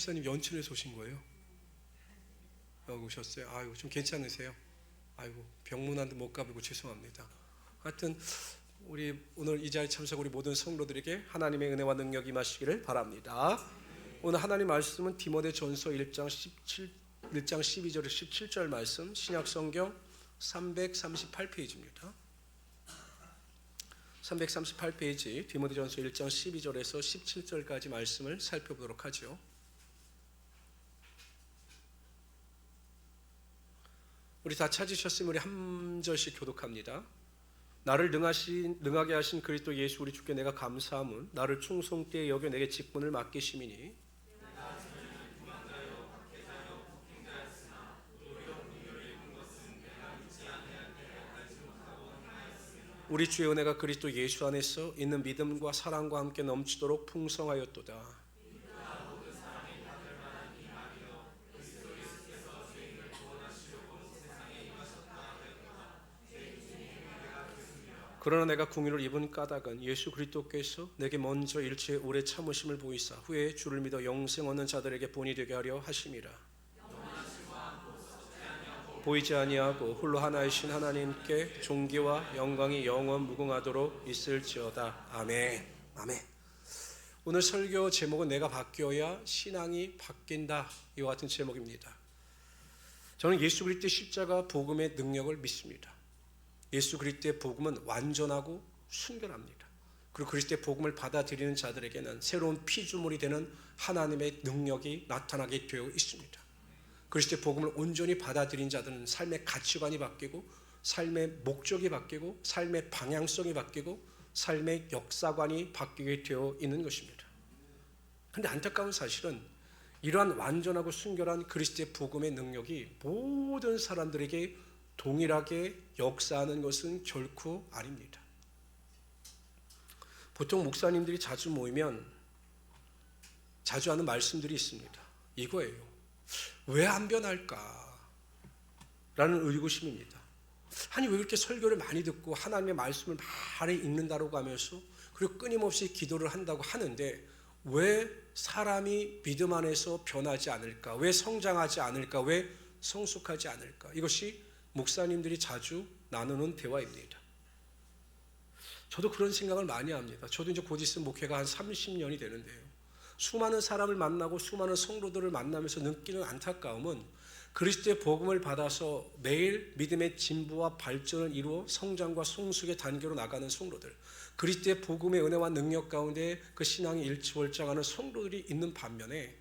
목사님 연천에서 오신 거예요? 여기 오셨어요? 아이고 좀 괜찮으세요? 아이고 병문안도 못 가보고 죄송합니다. 하여튼 우리 오늘 이 자리에 참석 우리 모든 성도들에게 하나님의 은혜와 능력이 임하시기를 바랍니다. 오늘 하나님 말씀은 디모데전서 1장 12절에서 17절 말씀, 신약성경 338페이지입니다. 338페이지 디모데전서 1장 12절에서 17절까지 말씀을 살펴보도록 하죠. 우리 다 찾으셨으면 우리 한 절씩 교독합니다. 나를 능하게 하신 그리스도 예수 우리 주께 내가 감사함은 나를 충성되게 여겨 내게 직분을 맡기심이니 우리 주의 은혜가 그리스도 예수 안에서 있는 믿음과 사랑과 함께 넘치도록 풍성하였도다. 그러나 내가 궁유를 입은 까닭은 예수 그리스도께서 내게 먼저 일체의 오래 참으심을 보이사 후에 주를 믿어 영생 얻는 자들에게 본이 되게 하려 하심이라. 보이지 아니하고 홀로 하나이신 하나님께 존귀와 영광이 영원 무궁하도록 있을지어다. 아멘. 아멘. 오늘 설교 제목은 내가 바뀌어야 신앙이 바뀐다, 이와 같은 제목입니다. 저는 예수 그리스도의 십자가 복음의 능력을 믿습니다. 예수 그리스도의 복음은 완전하고 순결합니다. 그리고 그리스도의 복음을 받아들이는 자들에게는 새로운 피조물이 되는 하나님의 능력이 나타나게 되어 있습니다. 그리스도의 복음을 온전히 받아들인 자들은 삶의 가치관이 바뀌고 삶의 목적이 바뀌고 삶의 방향성이 바뀌고 삶의 역사관이 바뀌게 되어 있는 것입니다. 그런데 안타까운 사실은 이러한 완전하고 순결한 그리스도의 복음의 능력이 모든 사람들에게 동일하게 역사하는 것은 결코 아닙니다. 보통 목사님들이 자주 모이면 자주 하는 말씀들이 있습니다. 이거예요. 왜 안 변할까? 라는 의구심입니다. 아니 왜 이렇게 설교를 많이 듣고 하나님의 말씀을 많이 읽는다고 하면서 그리고 끊임없이 기도를 한다고 하는데 왜 사람이 믿음 안에서 변하지 않을까? 왜 성장하지 않을까? 왜 성숙하지 않을까? 이것이 목사님들이 자주 나누는 대화입니다. 저도 그런 생각을 많이 합니다. 저도 이제 곧 있으면 목회가 한 30년이 되는데요. 수많은 사람을 만나고 수많은 성도들을 만나면서 느끼는 안타까움은 그리스도의 복음을 받아서 매일 믿음의 진보와 발전을 이루어 성장과 성숙의 단계로 나가는 성도들, 그리스도의 복음의 은혜와 능력 가운데 그 신앙이 일치월장하는 성도들이 있는 반면에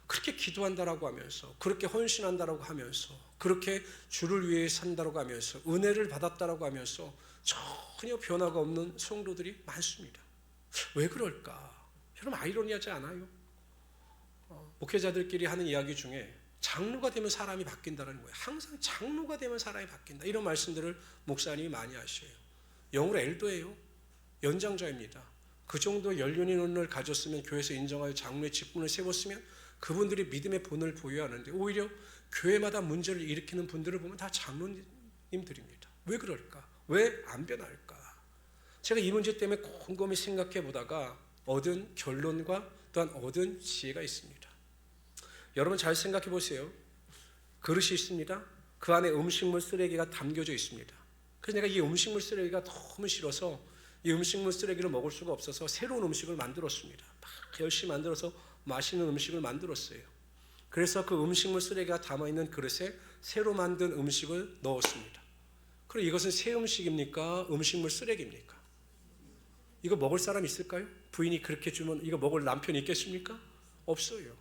그렇게 기도한다라고 하면서 그렇게 헌신한다라고 하면서 그렇게 주를 위해 산다라고 하면서 은혜를 받았다라고 하면서 전혀 변화가 없는 성도들이 많습니다. 왜 그럴까? 여러분 아이러니하지 않아요? 목회자들끼리 하는 이야기 중에 장로가 되면 사람이 바뀐다는 거예요. 항상 장로가 되면 사람이 바뀐다, 이런 말씀들을 목사님이 많이 하셔요. 영어로 엘더예요. 연장자입니다. 그 정도 연륜을 가졌으면 교회에서 인정하여 장로의 직분을 세웠으면 그분들이 믿음의 본을 보유하는데 오히려 교회마다 문제를 일으키는 분들을 보면 다 장로님들입니다. 왜 그럴까? 왜 안 변할까? 제가 이 문제 때문에 곰곰이 생각해 보다가 얻은 결론과 또한 얻은 지혜가 있습니다. 여러분 잘 생각해 보세요. 그릇이 있습니다. 그 안에 음식물 쓰레기가 담겨져 있습니다. 그래서 내가 이 음식물 쓰레기가 너무 싫어서 이 음식물 쓰레기를 먹을 수가 없어서 새로운 음식을 만들었습니다. 막 열심히 만들어서 맛있는 음식을 만들었어요. 그래서 그 음식물 쓰레기가 담아있는 그릇에 새로 만든 음식을 넣었습니다. 그럼 이것은 새 음식입니까? 음식물 쓰레기입니까? 이거 먹을 사람 있을까요? 부인이 그렇게 주면 이거 먹을 남편이 있겠습니까? 없어요.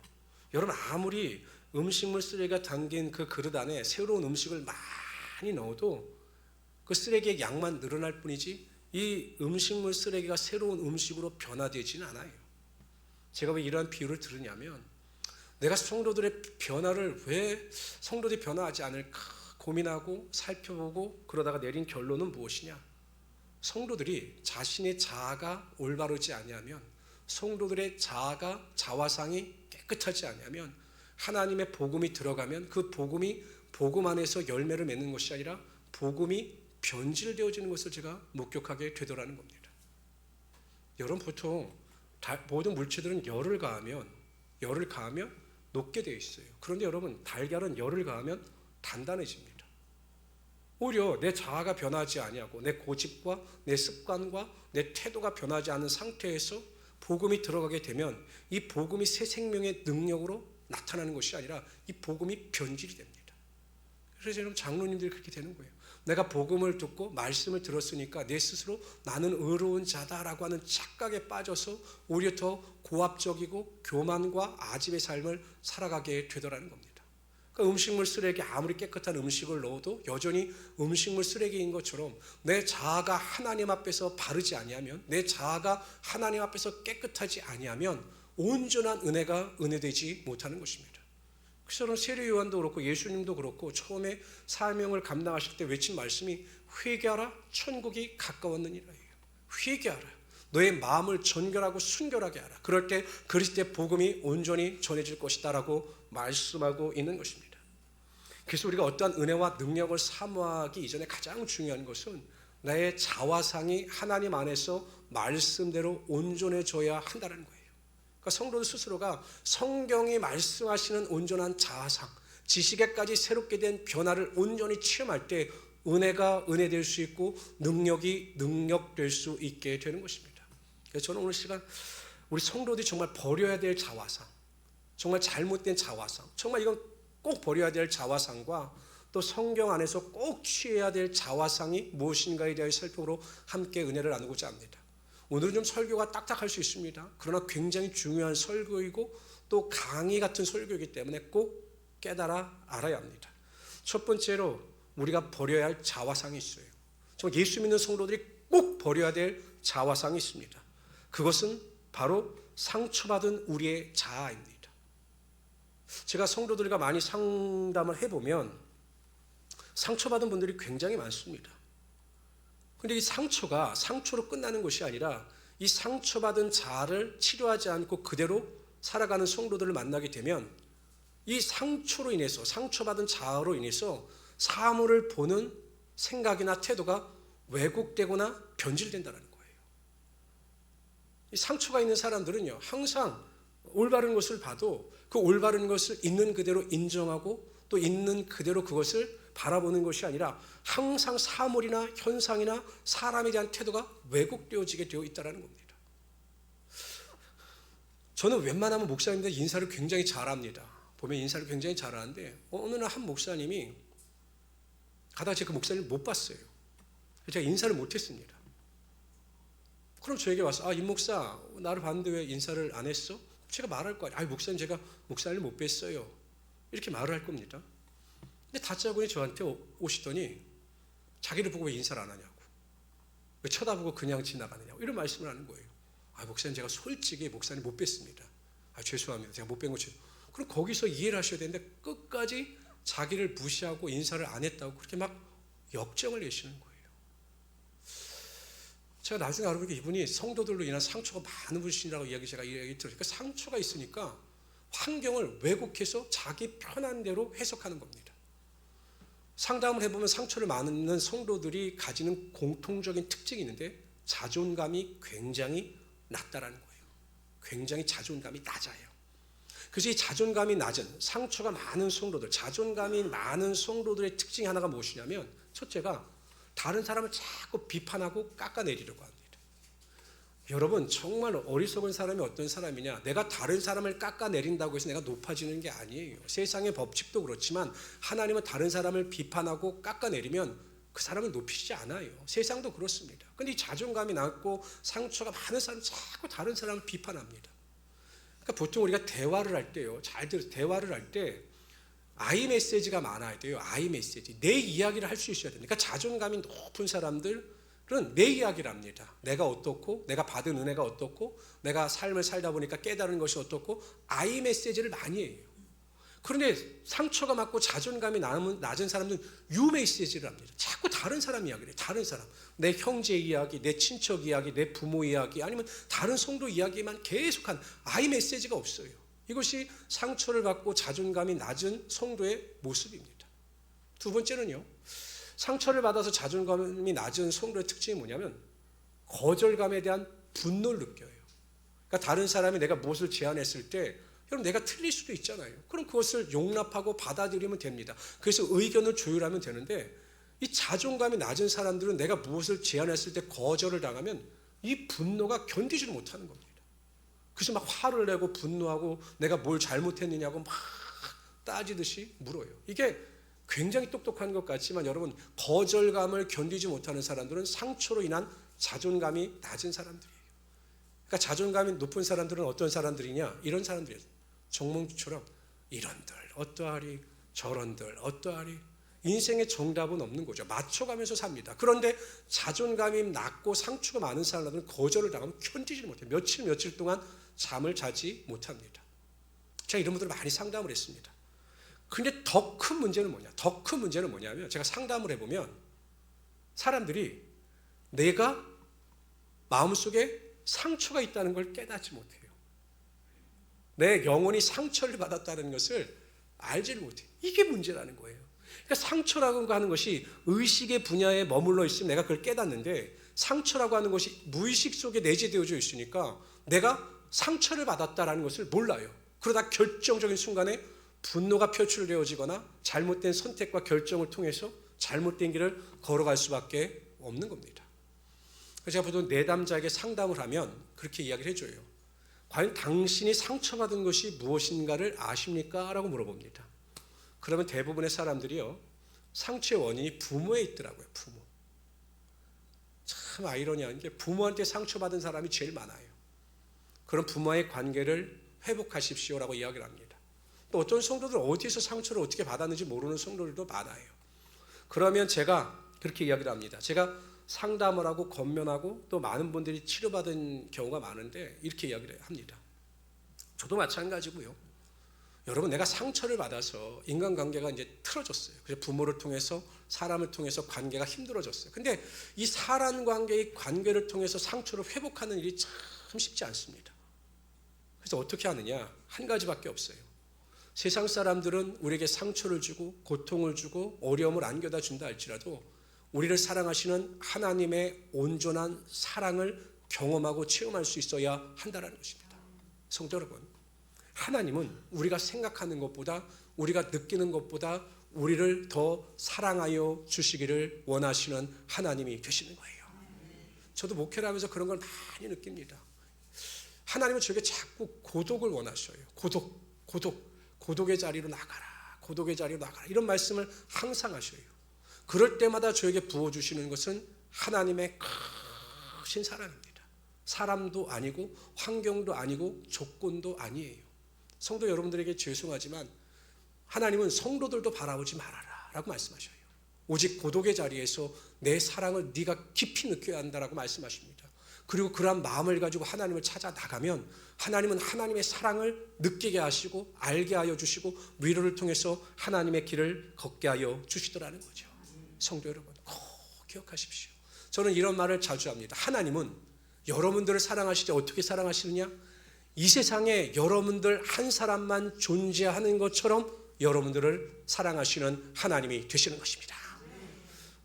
여러분 아무리 음식물 쓰레기가 담긴 그 그릇 안에 새로운 음식을 많이 넣어도 그 쓰레기의 양만 늘어날 뿐이지 이 음식물 쓰레기가 새로운 음식으로 변화되지는 않아요. 제가 왜 이러한 비유를 들으냐면 내가 성도들의 변화를 왜 성도들이 변화하지 않을까 고민하고 살펴보고 그러다가 내린 결론은 무엇이냐? 성도들이 자신의 자아가 올바르지 아니하면, 성도들의 자아가 자화상이 깨끗하지 아니하면, 하나님의 복음이 들어가면 그 복음이 복음 안에서 열매를 맺는 것이 아니라 복음이 변질되어지는 것을 제가 목격하게 되더라는 겁니다. 여러분 보통 모든 물체들은 열을 가하면 녹게 되어 있어요. 그런데 여러분, 달걀은 열을 가하면 단단해집니다. 오히려 내 자아가 변하지 아니하고 내 고집과 내 습관과 내 태도가 변하지 않은 상태에서 복음이 들어가게 되면 이 복음이 새 생명의 능력으로 나타나는 것이 아니라 이 복음이 변질이 됩니다. 그래서 여러분, 장로님들이 그렇게 되는 거예요. 내가 복음을 듣고 말씀을 들었으니까 내 스스로 나는 의로운 자다라고 하는 착각에 빠져서 오히려 더 고압적이고 교만과 아집의 삶을 살아가게 되더라는 겁니다. 그러니까 음식물 쓰레기, 아무리 깨끗한 음식을 넣어도 여전히 음식물 쓰레기인 것처럼 내 자아가 하나님 앞에서 바르지 아니하면, 내 자아가 하나님 앞에서 깨끗하지 아니하면 온전한 은혜가 은혜되지 못하는 것입니다. 그래서 저는 세례 요한도 그렇고 예수님도 그렇고 처음에 사명을 감당하실 때 외친 말씀이 회개하라, 천국이 가까웠느니라예요. 회개하라, 너의 마음을 정결하고 순결하게 하라. 그럴 때 그리스도의 복음이 온전히 전해질 것이다라고 말씀하고 있는 것입니다. 그래서 우리가 어떠한 은혜와 능력을 사모하기 이전에 가장 중요한 것은 나의 자화상이 하나님 안에서 말씀대로 온전해져야 한다는 거예요. 그러니까 성도들 스스로가 성경이 말씀하시는 온전한 자아상, 지식에까지 새롭게 된 변화를 온전히 체험할 때 은혜가 은혜될 수 있고 능력이 능력될 수 있게 되는 것입니다. 그래서 저는 오늘 시간 우리 성도들이 정말 버려야 될 자화상, 정말 잘못된 자화상, 정말 이건 꼭 버려야 될 자화상과 또 성경 안에서 꼭 취해야 될 자화상이 무엇인가에 대해 살펴보러 함께 은혜를 나누고자 합니다. 오늘은 좀 설교가 딱딱할 수 있습니다. 그러나 굉장히 중요한 설교이고 또 강의 같은 설교이기 때문에 꼭 깨달아 알아야 합니다. 첫 번째로 우리가 버려야 할 자화상이 있어요. 정말 예수 믿는 성도들이 꼭 버려야 될 자화상이 있습니다. 그것은 바로 상처받은 우리의 자아입니다. 제가 성도들과 많이 상담을 해보면 상처받은 분들이 굉장히 많습니다. 그런데 이 상처가 상처로 끝나는 것이 아니라 이 상처받은 자아를 치료하지 않고 그대로 살아가는 성도들을 만나게 되면 이 상처로 인해서, 상처받은 자아로 인해서 사물을 보는 생각이나 태도가 왜곡되거나 변질된다는 거예요. 이 상처가 있는 사람들은요, 항상 올바른 것을 봐도 그 올바른 것을 있는 그대로 인정하고 또 있는 그대로 그것을 바라보는 것이 아니라 항상 사물이나 현상이나 사람에 대한 태도가 왜곡되어지게 되어 있다는 겁니다. 저는 웬만하면 목사님들 인사를 굉장히 잘합니다. 보면 인사를 굉장히 잘하는데 어느 날 한 목사님이 가다가 제가 그 목사님을 못 봤어요. 제가 인사를 못했습니다. 그럼 저에게 와서 임 목사 나를 봤는데 왜 인사를 안 했어? 제가 말할 거 아니에요. 목사님 제가 목사님을 못 뵀어요. 이렇게 말을 할 겁니다. 근데 다짜고니 저한테 오시더니 자기를 보고 왜 인사를 안 하냐고, 왜 쳐다보고 그냥 지나가느냐고 이런 말씀을 하는 거예요. 목사님 제가 솔직히 목사님 못 뵀습니다. 죄송합니다. 제가 못 뵌 거 죄송합니다. 그럼 거기서 이해를 하셔야 되는데 끝까지 자기를 무시하고 인사를 안 했다고 그렇게 막 역정을 내시는 거예요. 제가 나중에 알아보니까 이분이 성도들로 인한 상처가 많은 분이시라고 제가 이야기 들으니까 그러니까 상처가 있으니까 환경을 왜곡해서 자기 편한 대로 해석하는 겁니다. 상담을 해보면 상처를 많은 성도들이 가지는 공통적인 특징이 있는데 자존감이 굉장히 낮다라는 거예요. 굉장히 자존감이 낮아요. 그래서 이 자존감이 낮은 상처가 많은 성도들, 자존감이 많은 성도들의 특징이 하나가 무엇이냐면 첫째가 다른 사람을 자꾸 비판하고 깎아내리려고 합니다. 여러분 정말 어리석은 사람이 어떤 사람이냐, 내가 다른 사람을 깎아내린다고 해서 내가 높아지는 게 아니에요. 세상의 법칙도 그렇지만 하나님은 다른 사람을 비판하고 깎아내리면 그 사람을 높이지 않아요. 세상도 그렇습니다. 그런데 이 자존감이 낮고 상처가 많은 사람은 자꾸 다른 사람을 비판합니다. 그러니까 보통 우리가 대화를 할 때요, 대화를 할 때 I 메시지가 많아야 돼요. I 메시지. 내 이야기를 할 수 있어야 됩니다. 그러니까 자존감이 높은 사람들은 내 이야기를 합니다. 내가 어떻고, 내가 받은 은혜가 어떻고, 내가 삶을 살다 보니까 깨달은 것이 어떻고, I 메시지를 많이 해요. 그런데 상처가 많고 자존감이 낮은 사람들은 U 메시지를 합니다. 자꾸 다른 사람 이야기를 해요. 다른 사람. 내 형제 이야기, 내 친척 이야기, 내 부모 이야기, 아니면 다른 성도 이야기만 계속한 I 메시지가 없어요. 이것이 상처를 받고 자존감이 낮은 성도의 모습입니다. 두 번째는요, 상처를 받아서 자존감이 낮은 성도의 특징이 뭐냐면 거절감에 대한 분노를 느껴요. 그러니까 다른 사람이 내가 무엇을 제안했을 때 여러분 내가 틀릴 수도 있잖아요. 그럼 그것을 용납하고 받아들이면 됩니다. 그래서 의견을 조율하면 되는데 이 자존감이 낮은 사람들은 내가 무엇을 제안했을 때 거절을 당하면 이 분노가 견디지를 못하는 겁니다. 그래서 막 화를 내고 분노하고 내가 뭘 잘못했느냐고 막 따지듯이 물어요. 이게 굉장히 똑똑한 것 같지만 여러분 거절감을 견디지 못하는 사람들은 상처로 인한 자존감이 낮은 사람들이에요. 그러니까 자존감이 높은 사람들은 어떤 사람들이냐? 이런 사람들이에요. 정몽주처럼 이런들 어떠하리 저런들 어떠하리 인생의 정답은 없는 거죠. 맞춰가면서 삽니다. 그런데 자존감이 낮고 상처가 많은 사람들은 거절을 당하면 견디지 못해요. 며칠 동안 잠을 자지 못합니다. 제가 이런 분들을 많이 상담을 했습니다. 근데 더 큰 문제는 뭐냐? 더 큰 문제는 뭐냐면 제가 상담을 해보면 사람들이 내가 마음속에 상처가 있다는 걸 깨닫지 못해요. 내 영혼이 상처를 받았다는 것을 알지를 못해요. 이게 문제라는 거예요. 그러니까 상처라고 하는 것이 의식의 분야에 머물러 있으면 내가 그걸 깨닫는데 상처라고 하는 것이 무의식 속에 내재되어져 있으니까 내가 상처를 받았다는 것을 몰라요. 그러다 결정적인 순간에 분노가 표출되어지거나 잘못된 선택과 결정을 통해서 잘못된 길을 걸어갈 수밖에 없는 겁니다. 제가 보통 내담자에게 상담을 하면 그렇게 이야기를 해줘요. 과연 당신이 상처받은 것이 무엇인가를 아십니까? 라고 물어봅니다. 그러면 대부분의 사람들이요, 상처의 원인이 부모에 있더라고요. 부모. 참 아이러니한 게 부모한테 상처받은 사람이 제일 많아요. 그런 부모와의 관계를 회복하십시오라고 이야기를 합니다. 또 어떤 성도들 어디서 상처를 어떻게 받았는지 모르는 성도들도 많아요. 그러면 제가 그렇게 이야기를 합니다. 제가 상담을 하고 권면하고 또 많은 분들이 치료받은 경우가 많은데 이렇게 이야기를 합니다. 저도 마찬가지고요. 여러분 내가 상처를 받아서 인간관계가 이제 틀어졌어요. 그래서 부모를 통해서 사람을 통해서 관계가 힘들어졌어요. 근데 이 사람 관계의 관계를 통해서 상처를 회복하는 일이 참 쉽지 않습니다. 그래서 어떻게 하느냐? 한 가지밖에 없어요. 세상 사람들은 우리에게 상처를 주고 고통을 주고 어려움을 안겨다 준다 할지라도 우리를 사랑하시는 하나님의 온전한 사랑을 경험하고 체험할 수 있어야 한다는 것입니다. 성도 여러분, 하나님은 우리가 생각하는 것보다 우리가 느끼는 것보다 우리를 더 사랑하여 주시기를 원하시는 하나님이 되시는 거예요. 저도 목회를 하면서 그런 걸 많이 느낍니다. 하나님은 저에게 자꾸 고독을 원하셔요. 고독의 자리로 나가라. 고독의 자리로 나가라. 이런 말씀을 항상 하셔요. 그럴 때마다 저에게 부어주시는 것은 하나님의 크신 사랑입니다. 사람도 아니고 환경도 아니고 조건도 아니에요. 성도 여러분들에게 죄송하지만 하나님은 성도들도 바라보지 말아라 라고 말씀하셔요. 오직 고독의 자리에서 내 사랑을 네가 깊이 느껴야 한다라고 말씀하십니다. 그리고 그러한 마음을 가지고 하나님을 찾아 나가면 하나님은 하나님의 사랑을 느끼게 하시고 알게 하여 주시고 위로를 통해서 하나님의 길을 걷게 하여 주시더라는 거죠. 성도 여러분 꼭 기억하십시오. 저는 이런 말을 자주 합니다. 하나님은 여러분들을 사랑하실 때 어떻게 사랑하시느냐? 이 세상에 여러분들 한 사람만 존재하는 것처럼 여러분들을 사랑하시는 하나님이 되시는 것입니다.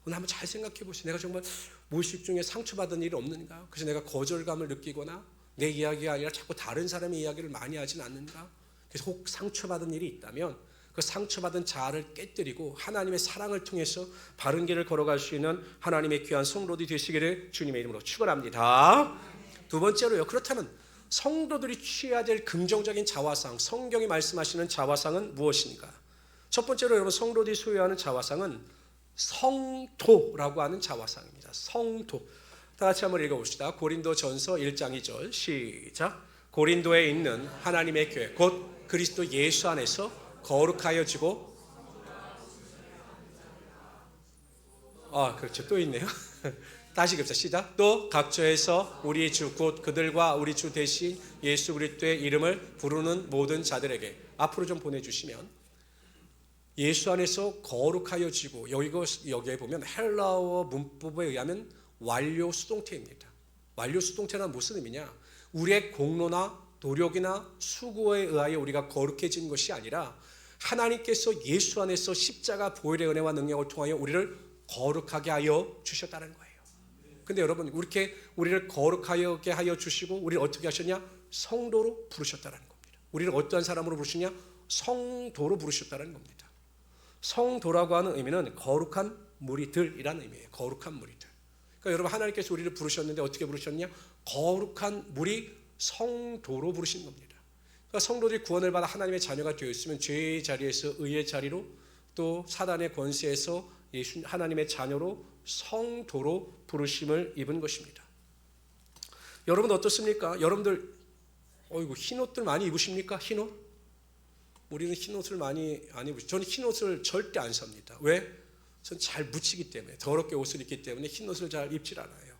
오늘 한번 잘 생각해 보세요. 내가 정말 무의식 중에 상처받은 일이 없는가? 그래서 내가 거절감을 느끼거나 내 이야기가 아니라 자꾸 다른 사람의 이야기를 많이 하진 않는가? 그래서 혹 상처받은 일이 있다면 그 상처받은 자아를 깨뜨리고 하나님의 사랑을 통해서 바른 길을 걸어갈 수 있는 하나님의 귀한 성도들이 되시기를 주님의 이름으로 축원합니다. 두 번째로요. 그렇다면 성도들이 취해야 될 긍정적인 자화상, 성경이 말씀하시는 자화상은 무엇인가? 첫 번째로 여러분 성도들이 소유하는 자화상은 성도라고 하는 자화상입니다. 성도. 다 같이 한번 읽어봅시다. 고린도전서 1장 2절 시작. 고린도에 있는 하나님의 교회 곧 그리스도 예수 안에서 거룩하여지고 그렇죠. 또 있네요. 다시 봅시다. 시작. 또 각처에서 우리 주 곧 그들과 우리 주 대신 예수 그리스도의 이름을 부르는 모든 자들에게 앞으로 좀 보내주시면 예수 안에서 거룩하여지고 여기에 보면 헬라어 문법에 의하면 완료 수동태입니다. 완료 수동태란 무슨 의미냐? 우리의 공로나 노력이나 수고에 의하여 우리가 거룩해진 것이 아니라 하나님께서 예수 안에서 십자가 보혈의 은혜와 능력을 통하여 우리를 거룩하게 하여 주셨다는 거예요. 근데 여러분 이렇게 우리를 거룩하게 하여 주시고 우리를 어떻게 하셨냐? 성도로 부르셨다는 겁니다. 우리를 어떠한 사람으로 부르시냐? 성도로 부르셨다는 겁니다. 성도라고 하는 의미는 거룩한 무리들이라는 의미예요. 거룩한 무리들. 그러니까 여러분, 하나님께서 우리를 부르셨는데 어떻게 부르셨냐? 거룩한 무리 성도로 부르신 겁니다. 그러니까 성도들이 구원을 받아 하나님의 자녀가 되어 있으면 죄의 자리에서 의의 자리로, 또 사단의 권세에서 하나님의 자녀로, 성도로 부르심을 입은 것입니다. 여러분 어떻습니까? 여러분들 흰 옷들 많이 입으십니까? 흰 옷? 우리는 흰 옷을 많이 안 입으시죠. 저는 흰 옷을 절대 안 삽니다. 왜? 전 잘 묻히기 때문에, 더럽게 옷을 입기 때문에 흰 옷을 잘 입질 않아요.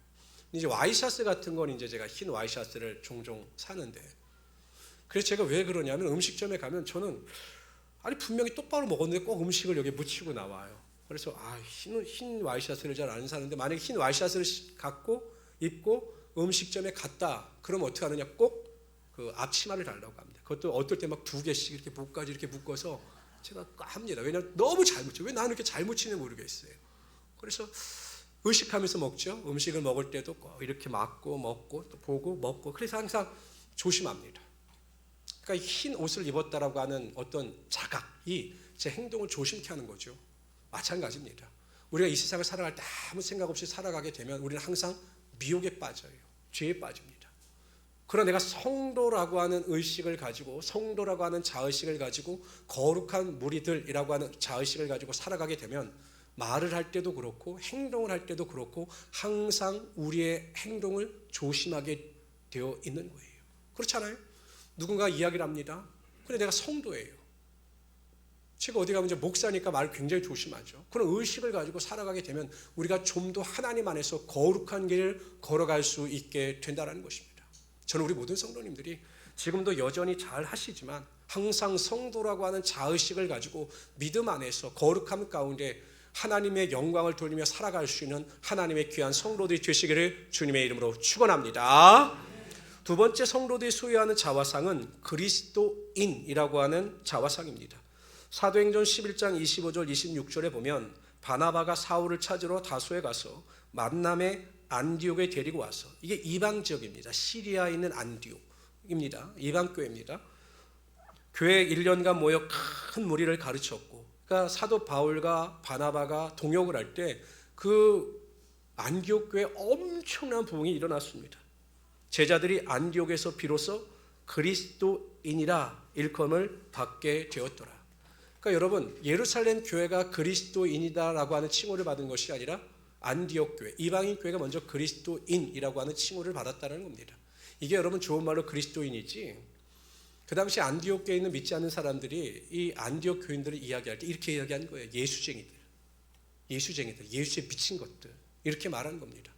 이제 와이셔츠 같은 건 이제 제가 흰 와이셔츠를 종종 사는데, 그래서 제가 왜 그러냐면 음식점에 가면 저는 분명히 똑바로 먹었는데 꼭 음식을 여기 묻히고 나와요. 그래서 흰 와이셔츠를 잘 안 사는데, 만약에 흰 와이셔츠를 갖고 입고 음식점에 갔다 그러면 어떻게 하느냐? 꼭 그 앞치마를 달라고 합니다. 그것도 어떨 때 막 2개씩 이렇게 목까지 이렇게 묶어서 제가 합니다. 왜냐하면 너무 잘 묻혀요. 왜 나는 이렇게 잘 묻히는지 모르겠어요. 그래서 의식하면서 먹죠. 음식을 먹을 때도 꼭 이렇게 막고 먹고 또 보고 먹고, 그래서 항상 조심합니다. 그러니까 흰 옷을 입었다라고 하는 어떤 자각이 제 행동을 조심케 하는 거죠. 마찬가지입니다. 우리가 이 세상을 살아갈 때 아무 생각 없이 살아가게 되면 우리는 항상 미혹에 빠져요. 죄에 빠집니다. 그러나 내가 성도라고 하는 의식을 가지고, 성도라고 하는 자의식을 가지고, 거룩한 무리들이라고 하는 자의식을 가지고 살아가게 되면 말을 할 때도 그렇고 행동을 할 때도 그렇고 항상 우리의 행동을 조심하게 되어 있는 거예요. 그렇잖아요? 누군가 이야기를 합니다. 근데 내가 성도예요. 제가 어디 가면 이제 목사니까 말을 굉장히 조심하죠. 그런 의식을 가지고 살아가게 되면 우리가 좀 더 하나님 안에서 거룩한 길을 걸어갈 수 있게 된다는 것입니다. 저는 우리 모든 성도님들이 지금도 여전히 잘 하시지만 항상 성도라고 하는 자의식을 가지고 믿음 안에서 거룩함 가운데 하나님의 영광을 돌리며 살아갈 수 있는 하나님의 귀한 성도들이 되시기를 주님의 이름으로 축원합니다. 두 번째, 성도들이 소유하는 자화상은 그리스도인이라고 하는 자화상입니다. 사도행전 11장 25절 26절에 보면 바나바가 사울을 찾으러 다소에 가서 만남의 안디옥에 데리고 와서, 이게 이방 지역입니다. 시리아에 있는 안디옥입니다. 이방 교회입니다. 교회 1년간 모여 큰 무리를 가르쳤고, 그러니까 사도 바울과 바나바가 동역을 할 때 그 안디옥 교회에 엄청난 부흥이 일어났습니다. 제자들이 안디옥에서 비로소 그리스도인이라 일컬음을 받게 되었더라. 그러니까 여러분, 예루살렘 교회가 그리스도인이다라고 하는 칭호를 받은 것이 아니라 안디옥 교회, 이방인 교회가 먼저 그리스도인이라고 하는 칭호를 받았다는 겁니다. 이게 여러분 좋은 말로 그리스도인이지, 그 당시 안디옥 교회에 있는 믿지 않는 사람들이 이 안디옥 교인들을 이야기할 때 이렇게 이야기한 거예요. 예수쟁이들, 예수에 미친 것들, 이렇게 말한 겁니다.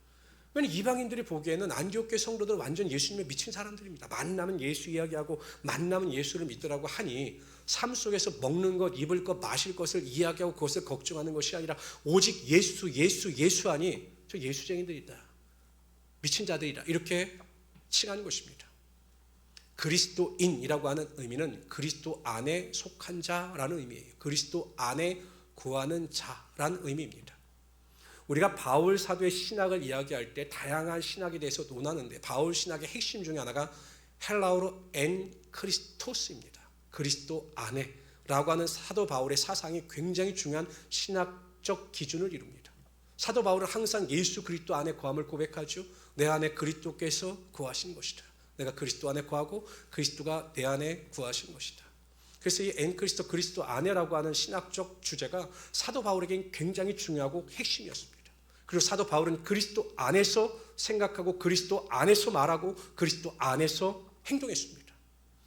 왜냐하면 이방인들이 보기에는 안디옥 교회 성도들은 완전 예수님에 미친 사람들입니다. 만나면 예수 이야기하고 만나면 예수를 믿더라고 하니 삶 속에서 먹는 것, 입을 것, 마실 것을 이야기하고 그것을 걱정하는 것이 아니라 오직 예수 하니 저 예수쟁이들이다, 미친 자들이다, 이렇게 칭한 것입니다. 그리스도인이라고 하는 의미는 그리스도 안에 속한 자라는 의미예요. 그리스도 안에 구하는 자라는 의미입니다. 우리가 바울 사도의 신학을 이야기할 때 다양한 신학에 대해서 논하는데 바울 신학의 핵심 중에 하나가 헬라어로 엔 크리스토스입니다. 그리스도 안에라고 하는 사도 바울의 사상이 굉장히 중요한 신학적 기준을 이룹니다. 사도 바울은 항상 예수 그리스도 안에 거함을 고백하죠. 내 안에 그리스도께서 구하신 것이다. 내가 그리스도 안에 구하고 그리스도가 내 안에 구하신 것이다. 그래서 이 엔크리스토, 그리스도 안에라고 하는 신학적 주제가 사도 바울에겐 굉장히 중요하고 핵심이었습니다. 그리고 사도 바울은 그리스도 안에서 생각하고 그리스도 안에서 말하고 그리스도 안에서 행동했습니다.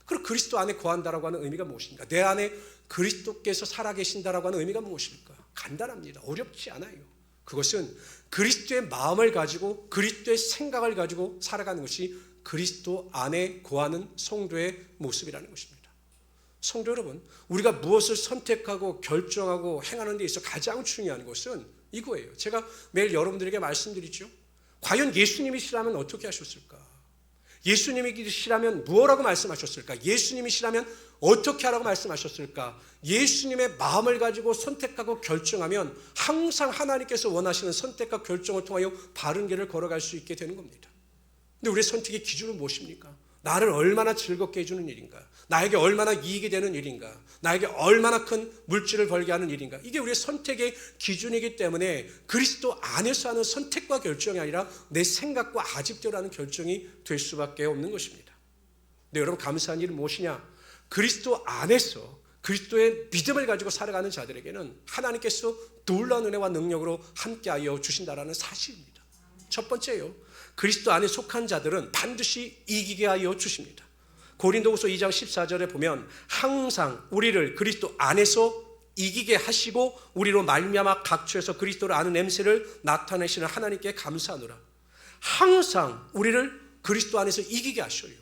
그리고 그리스도 안에 거한다라고 하는 의미가 무엇입니까? 내 안에 그리스도께서 살아계신다라고 하는 의미가 무엇입니까? 간단합니다. 어렵지 않아요. 그것은 그리스도의 마음을 가지고 그리스도의 생각을 가지고 살아가는 것이 그리스도 안에 거하는 성도의 모습이라는 것입니다. 성도 여러분, 우리가 무엇을 선택하고 결정하고 행하는 데 있어 가장 중요한 것은 이거예요. 제가 매일 여러분들에게 말씀드리죠. 과연 예수님이시라면 어떻게 하셨을까? 예수님이시라면 무엇라고 말씀하셨을까? 예수님이시라면 어떻게 하라고 말씀하셨을까? 예수님의 마음을 가지고 선택하고 결정하면 항상 하나님께서 원하시는 선택과 결정을 통하여 바른 길을 걸어갈 수 있게 되는 겁니다. 근데 우리의 선택의 기준은 무엇입니까? 나를 얼마나 즐겁게 해주는 일인가, 나에게 얼마나 이익이 되는 일인가, 나에게 얼마나 큰 물질을 벌게 하는 일인가. 이게 우리의 선택의 기준이기 때문에 그리스도 안에서 하는 선택과 결정이 아니라 내 생각과 아집대로 하는 결정이 될 수밖에 없는 것입니다. 근데 여러분, 감사한 일은 무엇이냐? 그리스도 안에서 그리스도의 믿음을 가지고 살아가는 자들에게는 하나님께서 놀라운 은혜와 능력으로 함께하여 주신다라는 사실입니다. 첫 번째요, 그리스도 안에 속한 자들은 반드시 이기게 하여 주십니다. 고린도후서 2장 14절에 보면 항상 우리를 그리스도 안에서 이기게 하시고 우리로 말미암아 각처에서 그리스도를 아는 냄새를 나타내시는 하나님께 감사하노라. 항상 우리를 그리스도 안에서 이기게 하셔요.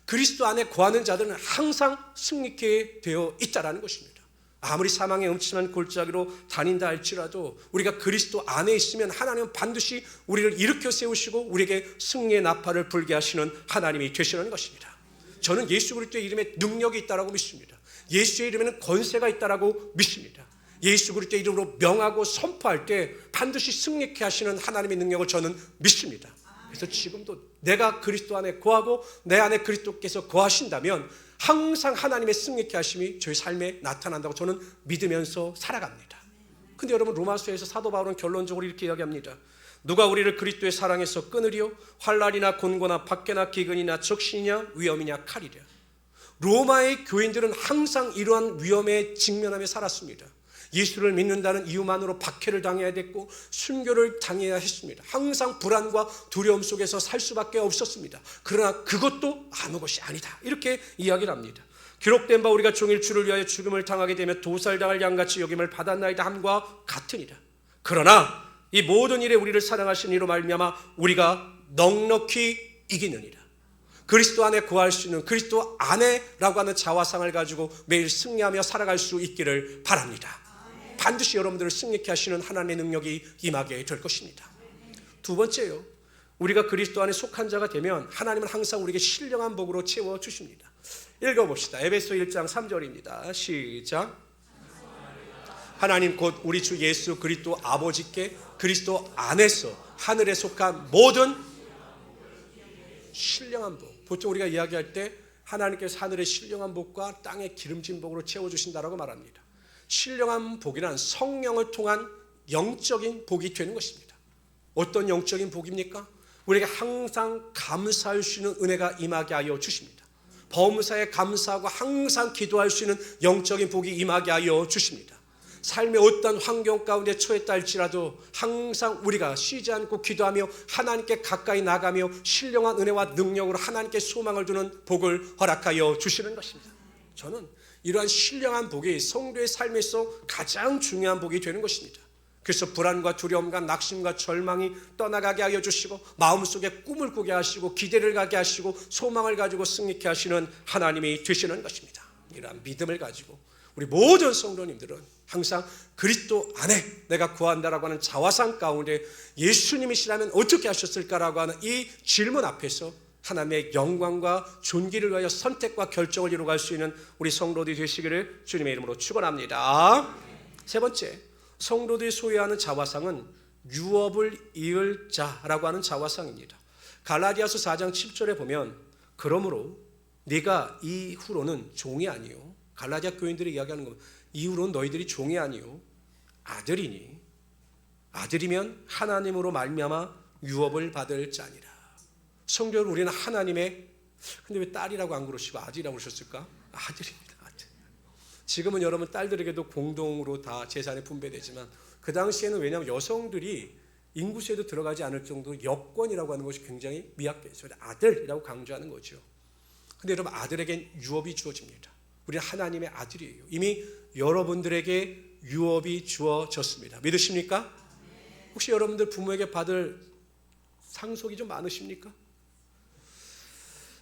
그리스도 안에 거하는 자들은 항상 승리케 되어 있다라는 것입니다. 아무리 사망의 음침한 골짜기로 다닌다 할지라도 우리가 그리스도 안에 있으면 하나님은 반드시 우리를 일으켜 세우시고 우리에게 승리의 나팔을 불게 하시는 하나님이 되시는 것입니다. 저는 예수 그리스도의 이름에 능력이 있다라고 믿습니다. 예수의 이름에는 권세가 있다라고 믿습니다. 예수 그리스도의 이름으로 명하고 선포할 때 반드시 승리케 하시는 하나님의 능력을 저는 믿습니다. 그래서 지금도 내가 그리스도 안에 거하고 내 안에 그리스도께서 거하신다면 항상 하나님의 승리케 하심이 저희 삶에 나타난다고 저는 믿으면서 살아갑니다. 근데 여러분, 로마서에서 사도 바울은 결론적으로 이렇게 이야기합니다. 누가 우리를 그리스도의 사랑에서 끊으리요? 환난이나 곤고나 박해나 기근이나 적신이냐 위험이냐 칼이랴. 로마의 교인들은 항상 이러한 위험에 직면하며 살았습니다. 예수를 믿는다는 이유만으로 박해를 당해야 됐고 순교를 당해야 했습니다. 항상 불안과 두려움 속에서 살 수밖에 없었습니다. 그러나 그것도 아무 것이 아니다, 이렇게 이야기를 합니다. 기록된 바 우리가 종일 주를 위하여 죽음을 당하게 되면 도살당할 양같이 여김을 받았나이다 함과 같으니라. 그러나 이 모든 일에 우리를 사랑하신 이로 말미암아 우리가 넉넉히 이기느니라. 그리스도 안에 거할 수 있는, 그리스도 안에라고 하는 자화상을 가지고 매일 승리하며 살아갈 수 있기를 바랍니다. 반드시 여러분들을 승리케 하시는 하나님의 능력이 임하게 될 것입니다. 두 번째요, 우리가 그리스도 안에 속한 자가 되면 하나님은 항상 우리에게 신령한 복으로 채워주십니다. 읽어봅시다. 에베소 1장 3절입니다. 시작. 하나님 곧 우리 주 예수 그리스도 아버지께 그리스도 안에서 하늘에 속한 모든 신령한 복. 보통 우리가 이야기할 때 하나님께서 하늘의 신령한 복과 땅의 기름진 복으로 채워주신다라고 말합니다. 신령한 복이란 성령을 통한 영적인 복이 되는 것입니다. 어떤 영적인 복입니까? 우리에게 항상 감사할 수 있는 은혜가 임하게 하여 주십니다. 범사에 감사하고 항상 기도할 수 있는 영적인 복이 임하게 하여 주십니다. 삶의 어떤 환경 가운데 처했다 할지라도 항상 우리가 쉬지 않고 기도하며 하나님께 가까이 나가며 신령한 은혜와 능력으로 하나님께 소망을 두는 복을 허락하여 주시는 것입니다. 저는 이러한 신령한 복이 성도의 삶에서 가장 중요한 복이 되는 것입니다. 그래서 불안과 두려움과 낙심과 절망이 떠나가게 하여 주시고 마음속에 꿈을 꾸게 하시고 기대를 가게 하시고 소망을 가지고 승리케 하시는 하나님이 되시는 것입니다. 이러한 믿음을 가지고 우리 모든 성도님들은 항상 그리스도 안에 내가 거한다라고 하는 자화상 가운데 예수님이시라면 어떻게 하셨을까라고 하는 이 질문 앞에서 하나님의 영광과 존귀를 위하여 선택과 결정을 이루어갈 수 있는 우리 성도들이 되시기를 주님의 이름으로 축원합니다. 세 번째, 성도들이 소유하는 자화상은 유업을 이을 자라고 하는 자화상입니다. 갈라디아서 4장 7절에 보면 그러므로 네가 이후로는 종이 아니요, 갈라디아 교인들이 이야기하는 겁니다. 이후로는 너희들이 종이 아니요 아들이니 아들이면 하나님으로 말미암아 유업을 받을 자니라. 성도 여러분, 우리는 하나님의, 근데 왜 딸이라고 안 그러시고 아들이라고 그러셨을까? 아들입니다. 아들. 지금은 여러분 딸들에게도 공동으로 다 재산이 분배되지만 그 당시에는 왜냐하면 여성들이 인구수에도 들어가지 않을 정도로 여권이라고 하는 것이 굉장히 미약했어요. 아들이라고 강조하는 거죠. 근데 여러분, 아들에겐 유업이 주어집니다. 우리는 하나님의 아들이에요. 이미 여러분들에게 유업이 주어졌습니다. 믿으십니까? 혹시 여러분들 부모에게 받을 상속이 좀 많으십니까?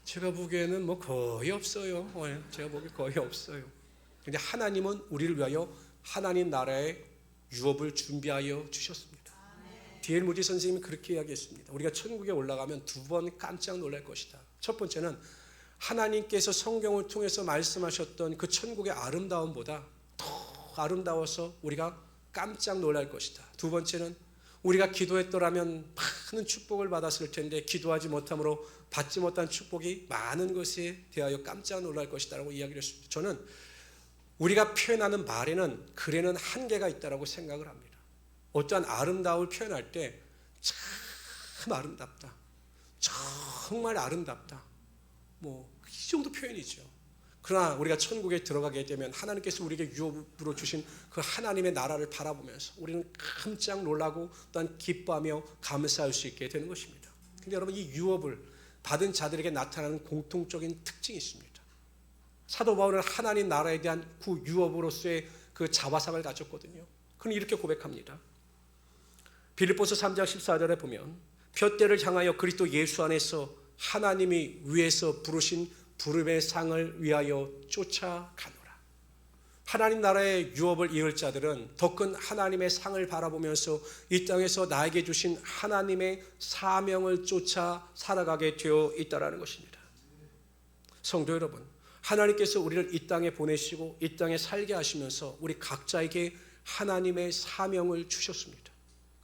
제가 보기에는 뭐 거의 없어요. 제가 보기에 거의 없어요. 근데 하나님은 우리를 위하여 하나님 나라의 유업을 준비하여 주셨습니다. D.L. 무디 선생님이 그렇게 이야기했습니다. 우리가 천국에 올라가면 두 번 깜짝 놀랄 것이다. 첫 번째는 하나님께서 성경을 통해서 말씀하셨던 그 천국의 아름다움보다 더 아름다워서 우리가 깜짝 놀랄 것이다. 두 번째는 우리가 기도했더라면 많은 축복을 받았을 텐데 기도하지 못함으로 받지 못한 축복이 많은 것에 대하여 깜짝 놀랄 것이다라고 이야기를 했습니다. 저는 우리가 표현하는 말에는 글에는 한계가 있다고 생각을 합니다. 어떠한 아름다움을 표현할 때 참 아름답다, 정말 아름답다, 이 정도 표현이죠. 그러나 우리가 천국에 들어가게 되면 하나님께서 우리에게 유업으로 주신 그 하나님의 나라를 바라보면서 우리는 깜짝 놀라고 또한 기뻐하며 감사할 수 있게 되는 것입니다. 근데 여러분, 이 유업을 받은 자들에게 나타나는 공통적인 특징이 있습니다. 사도 바울은 하나님 나라에 대한 그 유업으로서의 그 자화상을 가졌거든요. 그는 이렇게 고백합니다. 빌립보서 3장 14절에 보면 푯대를 향하여 그리스도 예수 안에서 하나님이 위에서 부르신 부름의 상을 위하여 쫓아가노라. 하나님 나라의 유업을 이을 자들은 더 큰 하나님의 상을 바라보면서 이 땅에서 나에게 주신 하나님의 사명을 쫓아 살아가게 되어 있다는 것입니다. 성도 여러분, 하나님께서 우리를 이 땅에 보내시고 이 땅에 살게 하시면서 우리 각자에게 하나님의 사명을 주셨습니다.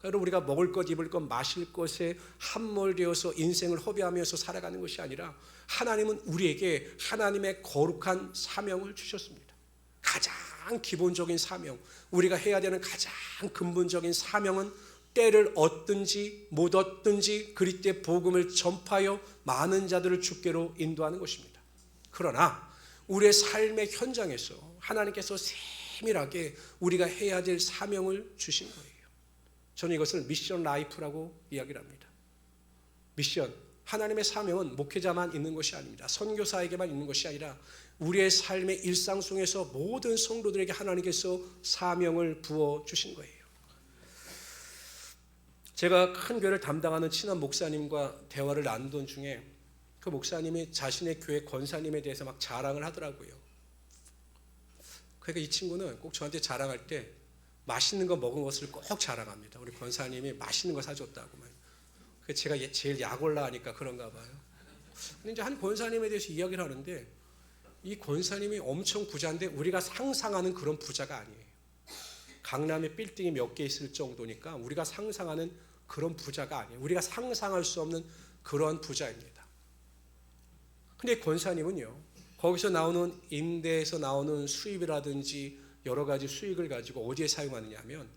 여러분, 우리가 먹을 것, 입을 것, 마실 것에 함몰되어서 인생을 허비하면서 살아가는 것이 아니라 하나님은 우리에게 하나님의 거룩한 사명을 주셨습니다. 가장 기본적인 사명, 우리가 해야 되는 가장 근본적인 사명은 때를 얻든지 못 얻든지 그리스도의 복음을 전파하여 많은 자들을 주께로 인도하는 것입니다. 그러나 우리의 삶의 현장에서 하나님께서 세밀하게 우리가 해야 될 사명을 주신 거예요. 저는 이것을 미션 라이프라고 이야기를 합니다. 미션, 하나님의 사명은 목회자만 있는 것이 아닙니다. 선교사에게만 있는 것이 아니라 우리의 삶의 일상 속에서 모든 성도들에게 하나님께서 사명을 부어주신 거예요. 제가 큰 교회를 담당하는 친한 목사님과 대화를 나누던 중에 그 목사님이 자신의 교회 권사님에 대해서 막 자랑을 하더라고요. 그러니까 이 친구는 꼭 저한테 자랑할 때 맛있는 거 먹은 것을 꼭 자랑합니다. 우리 권사님이 맛있는 거 사줬다고. 제가 제일 약 올라하니까 그런가 봐요. 근데 이제 한 권사님에 대해서 이야기를 하는데 이 권사님이 엄청 부자인데 우리가 상상하는 그런 부자가 아니에요. 강남에 빌딩이 몇 개 있을 정도니까 우리가 상상하는 그런 부자가 아니에요. 우리가 상상할 수 없는 그러한 부자입니다. 근데 권사님은요, 거기서 나오는 임대에서 나오는 수입이라든지 여러 가지 수익을 가지고 어디에 사용하느냐 하면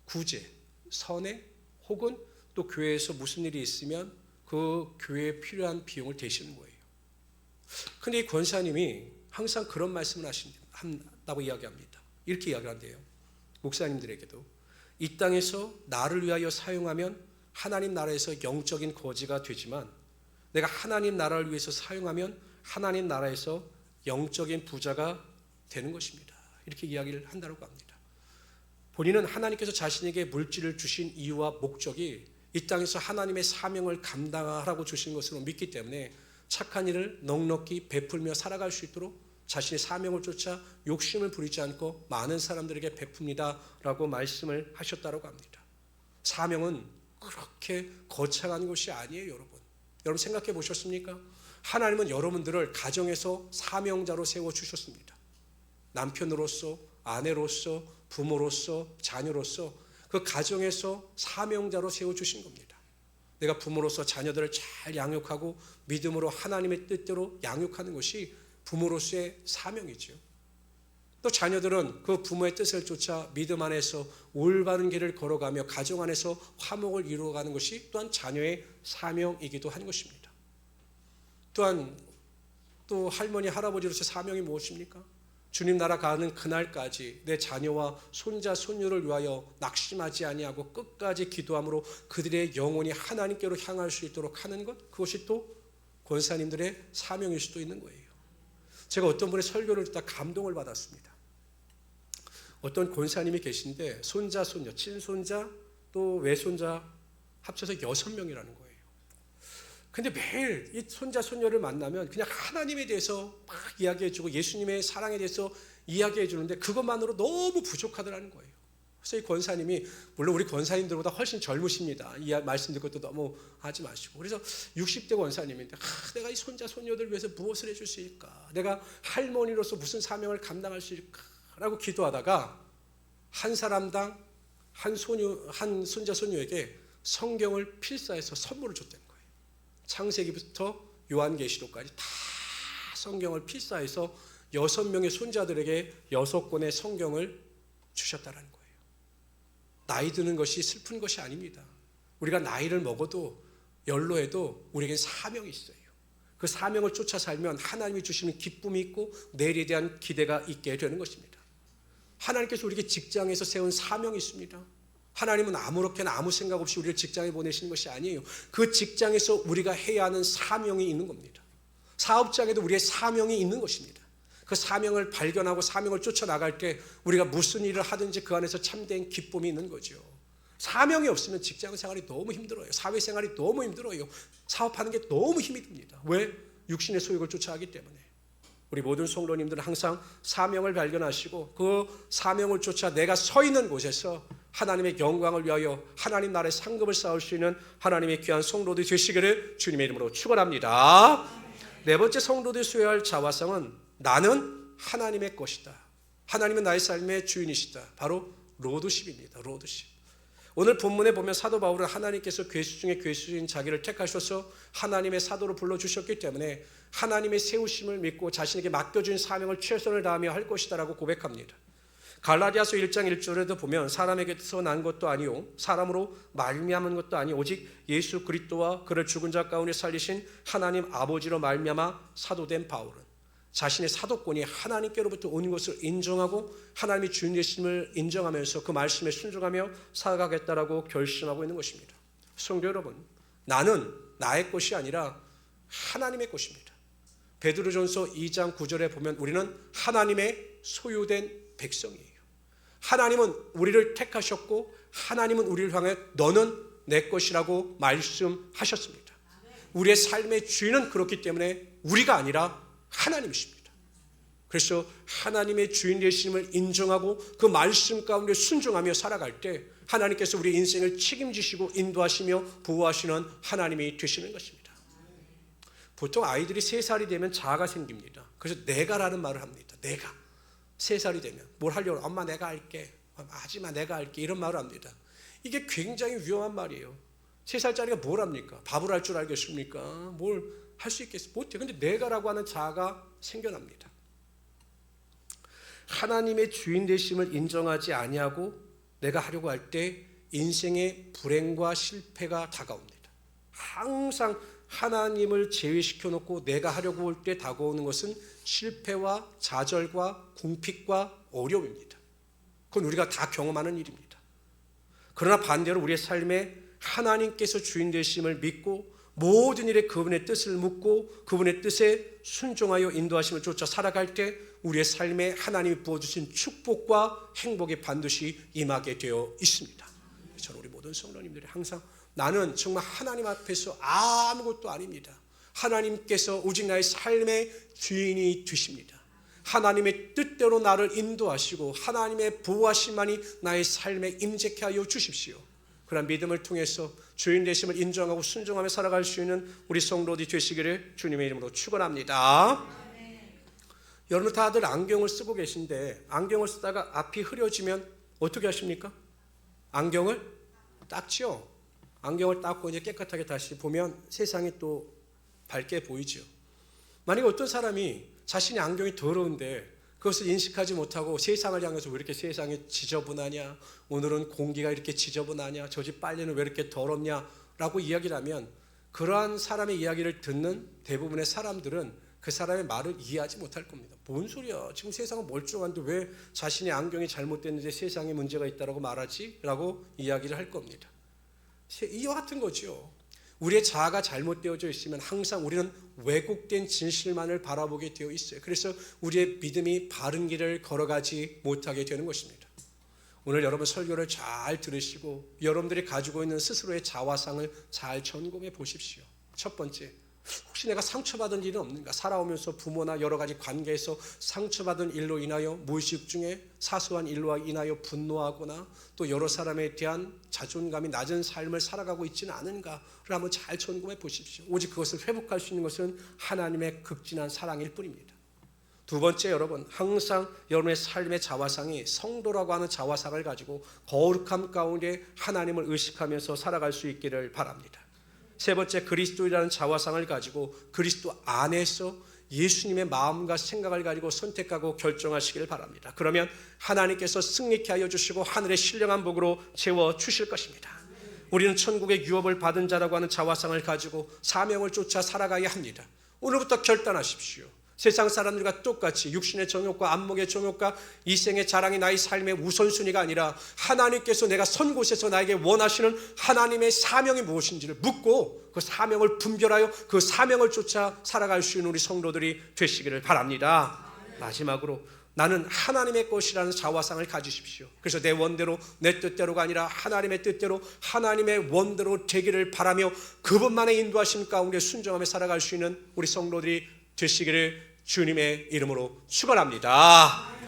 구제, 선행 혹은 또 교회에서 무슨 일이 있으면 그 교회에 필요한 비용을 대시는 거예요. 근데 이 권사님이 항상 그런 말씀을 한다고 이야기합니다. 이렇게 이야기한대요. 목사님들에게도 이 땅에서 나를 위하여 사용하면 하나님 나라에서 영적인 거지가 되지만 내가 하나님 나라를 위해서 사용하면 하나님 나라에서 영적인 부자가 되는 것입니다. 이렇게 이야기를 한다고 합니다. 본인은 하나님께서 자신에게 물질을 주신 이유와 목적이 이 땅에서 하나님의 사명을 감당하라고 주신 것으로 믿기 때문에 착한 일을 넉넉히 베풀며 살아갈 수 있도록 자신의 사명을 쫓아 욕심을 부리지 않고 많은 사람들에게 베풉니다 라고 말씀을 하셨다고 합니다. 사명은 그렇게 거창한 것이 아니에요. 여러분 생각해 보셨습니까? 하나님은 여러분들을 가정에서 사명자로 세워주셨습니다. 남편으로서, 아내로서, 부모로서, 자녀로서 그 가정에서 사명자로 세워주신 겁니다. 내가 부모로서 자녀들을 잘 양육하고 믿음으로 하나님의 뜻대로 양육하는 것이 부모로서의 사명이죠. 또 자녀들은 그 부모의 뜻을 쫓아 믿음 안에서 올바른 길을 걸어가며 가정 안에서 화목을 이루어가는 것이 또한 자녀의 사명이기도 한 것입니다. 또한 또 할머니, 할아버지로서의 사명이 무엇입니까? 주님 나라 가는 그날까지 내 자녀와 손자, 손녀를 위하여 낙심하지 아니하고 끝까지 기도함으로 그들의 영혼이 하나님께로 향할 수 있도록 하는 것, 그것이 또 권사님들의 사명일 수도 있는 거예요. 제가 어떤 분의 설교를 듣다 감동을 받았습니다. 어떤 권사님이 계신데 손자, 손녀, 친손자 또 외손자 합쳐서 6명이라는 거예요. 근데 매일 이 손자, 손녀를 만나면 그냥 하나님에 대해서 막 이야기해주고 예수님의 사랑에 대해서 이야기해주는데 그것만으로 너무 부족하더라는 거예요. 그래서 이 권사님이, 물론 우리 권사님들보다 훨씬 젊으십니다. 이 말씀 듣고 또 너무 하지 마시고. 그래서 60대 권사님인데 내가 이 손자, 손녀들 위해서 무엇을 해줄 수 있을까? 내가 할머니로서 무슨 사명을 감당할 수 있을까? 라고 기도하다가 한 사람당 한 손자 손녀에게 성경을 필사해서 선물을 줬다는 거예요. 창세기부터 요한계시록까지 다 성경을 필사해서 6명의 손자들에게 6권의 성경을 주셨다는 거예요. 나이 드는 것이 슬픈 것이 아닙니다. 우리가 나이를 먹어도 연로해도 우리에겐 사명이 있어요. 그 사명을 쫓아 살면 하나님이 주시는 기쁨이 있고 내일에 대한 기대가 있게 되는 것입니다. 하나님께서 우리에게 직장에서 세운 사명이 있습니다. 하나님은 아무렇게나 아무 생각 없이 우리를 직장에 보내시는 것이 아니에요. 그 직장에서 우리가 해야 하는 사명이 있는 겁니다. 사업장에도 우리의 사명이 있는 것입니다. 그 사명을 발견하고 사명을 쫓아나갈 때 우리가 무슨 일을 하든지 그 안에서 참된 기쁨이 있는 거죠. 사명이 없으면 직장 생활이 너무 힘들어요. 사회생활이 너무 힘들어요. 사업하는 게 너무 힘이 듭니다. 왜? 육신의 소욕을 쫓아가기 때문에. 우리 모든 성도님들은 항상 사명을 발견하시고 그 사명을 쫓아 내가 서 있는 곳에서 하나님의 영광을 위하여 하나님 나라의 상급을 쌓을 수 있는 하나님의 귀한 성도들이 되시기를 주님의 이름으로 축원합니다. 네 번째 성도들이 수여야 할 자화상은 나는 하나님의 것이다. 하나님은 나의 삶의 주인이시다. 바로 로드십입니다. 로드십. 오늘 본문에 보면 사도 바울은 하나님께서 괴수 중에 괴수인 자기를 택하셔서 하나님의 사도로 불러주셨기 때문에 하나님의 세우심을 믿고 자신에게 맡겨준 사명을 최선을 다하며 할 것이다 라고 고백합니다. 갈라디아서 1장 1절에도 보면 사람에게서 난 것도 아니요 사람으로 말미암은 것도 아니 오직 예수 그리스도와 그를 죽은 자 가운데 살리신 하나님 아버지로 말미암아 사도된 바울은 자신의 사도권이 하나님께로부터 온 것을 인정하고 하나님의 주인 되심을 인정하면서 그 말씀에 순종하며 살아가겠다라고 결심하고 있는 것입니다. 성도 여러분, 나는 나의 것이 아니라 하나님의 것입니다. 베드로전서 2장 9절에 보면 우리는 하나님의 소유된 백성이에요. 하나님은 우리를 택하셨고 하나님은 우리를 향해 너는 내 것이라고 말씀하셨습니다. 우리의 삶의 주인은 그렇기 때문에 우리가 아니라 하나님이십니다. 그래서 하나님의 주인 되심을 인정하고 그 말씀 가운데 순종하며 살아갈 때 하나님께서 우리 인생을 책임지시고 인도하시며 보호하시는 하나님이 되시는 것입니다. 보통 아이들이 3살이 되면 자아가 생깁니다. 그래서 내가라는 말을 합니다. 내가 3살이 되면 뭘 하려고 엄마 내가 할게, 하지마 내가 할게 이런 말을 합니다. 이게 굉장히 위험한 말이에요. 3살짜리가 뭘 합니까? 밥을 할 줄 알겠습니까? 뭘 할 수 있겠어? 못해. 근데 내가라고 하는 자아가 생겨납니다. 하나님의 주인 되심을 인정하지 아니하고 내가 하려고 할 때 인생의 불행과 실패가 다가옵니다. 항상 하나님을 제외시켜 놓고 내가 하려고 할 때 다가오는 것은 실패와 좌절과 궁핍과 어려움입니다. 그건 우리가 다 경험하는 일입니다. 그러나 반대로 우리의 삶에 하나님께서 주인 되심을 믿고 모든 일에 그분의 뜻을 묻고 그분의 뜻에 순종하여 인도하심을 쫓아 살아갈 때 우리의 삶에 하나님이 부어주신 축복과 행복이 반드시 임하게 되어 있습니다. 저는 우리 모든 성도님들이 항상 나는 정말 하나님 앞에서 아무것도 아닙니다. 하나님께서 오직 나의 삶의 주인이 되십니다. 하나님의 뜻대로 나를 인도하시고 하나님의 보호하심만이 나의 삶에 임재케 하여 주십시오. 그런 믿음을 통해서 주인 되심을 인정하고 순종하며 살아갈 수 있는 우리 성도들이 되시기를 주님의 이름으로 축원합니다. 여러분 다들 안경을 쓰고 계신데 안경을 쓰다가 앞이 흐려지면 어떻게 하십니까? 안경을 닦죠. 안경을 닦고 이제 깨끗하게 다시 보면 세상이 또 밝게 보이죠. 만약에 어떤 사람이 자신의 안경이 더러운데 그것을 인식하지 못하고 세상을 향해서 왜 이렇게 세상이 지저분하냐, 오늘은 공기가 이렇게 지저분하냐, 저 집 빨래는 왜 이렇게 더럽냐 라고 이야기를 하면 그러한 사람의 이야기를 듣는 대부분의 사람들은 그 사람의 말을 이해하지 못할 겁니다. 뭔 소리야, 지금 세상은 멀쩡한데 왜 자신의 안경이 잘못됐는데 세상에 문제가 있다고 말하지? 라고 이야기를 할 겁니다. 이와 같은 거죠. 우리의 자아가 잘못되어져 있으면 항상 우리는 왜곡된 진실만을 바라보게 되어 있어요. 그래서 우리의 믿음이 바른 길을 걸어가지 못하게 되는 것입니다. 오늘 여러분 설교를 잘 들으시고 여러분들이 가지고 있는 스스로의 자화상을 잘 점검해 보십시오. 첫 번째, 혹시 내가 상처받은 일은 없는가? 살아오면서 부모나 여러 가지 관계에서 상처받은 일로 인하여 무의식 중에 사소한 일로 인하여 분노하거나 또 여러 사람에 대한 자존감이 낮은 삶을 살아가고 있지는 않은가를 한번 잘 점검해 보십시오. 오직 그것을 회복할 수 있는 것은 하나님의 극진한 사랑일 뿐입니다. 두 번째, 여러분, 항상 여러분의 삶의 자화상이 성도라고 하는 자화상을 가지고 거룩함 가운데 하나님을 의식하면서 살아갈 수 있기를 바랍니다. 세 번째, 그리스도이라는 자화상을 가지고 그리스도 안에서 예수님의 마음과 생각을 가지고 선택하고 결정하시길 바랍니다. 그러면 하나님께서 승리케 하여 주시고 하늘의 신령한 복으로 채워 주실 것입니다. 우리는 천국의 유업을 받은 자라고 하는 자화상을 가지고 사명을 쫓아 살아가야 합니다. 오늘부터 결단하십시오. 세상 사람들과 똑같이 육신의 정욕과 안목의 정욕과 이생의 자랑이 나의 삶의 우선순위가 아니라 하나님께서 내가 선 곳에서 나에게 원하시는 하나님의 사명이 무엇인지를 묻고 그 사명을 분별하여 그 사명을 쫓아 살아갈 수 있는 우리 성도들이 되시기를 바랍니다. 마지막으로 나는 하나님의 것이라는 자화상을 가지십시오. 그래서 내 원대로 내 뜻대로가 아니라 하나님의 뜻대로 하나님의 원대로 되기를 바라며 그분만의 인도하심 가운데 순종하며 살아갈 수 있는 우리 성도들이 되시기를 주님의 이름으로 축원합니다.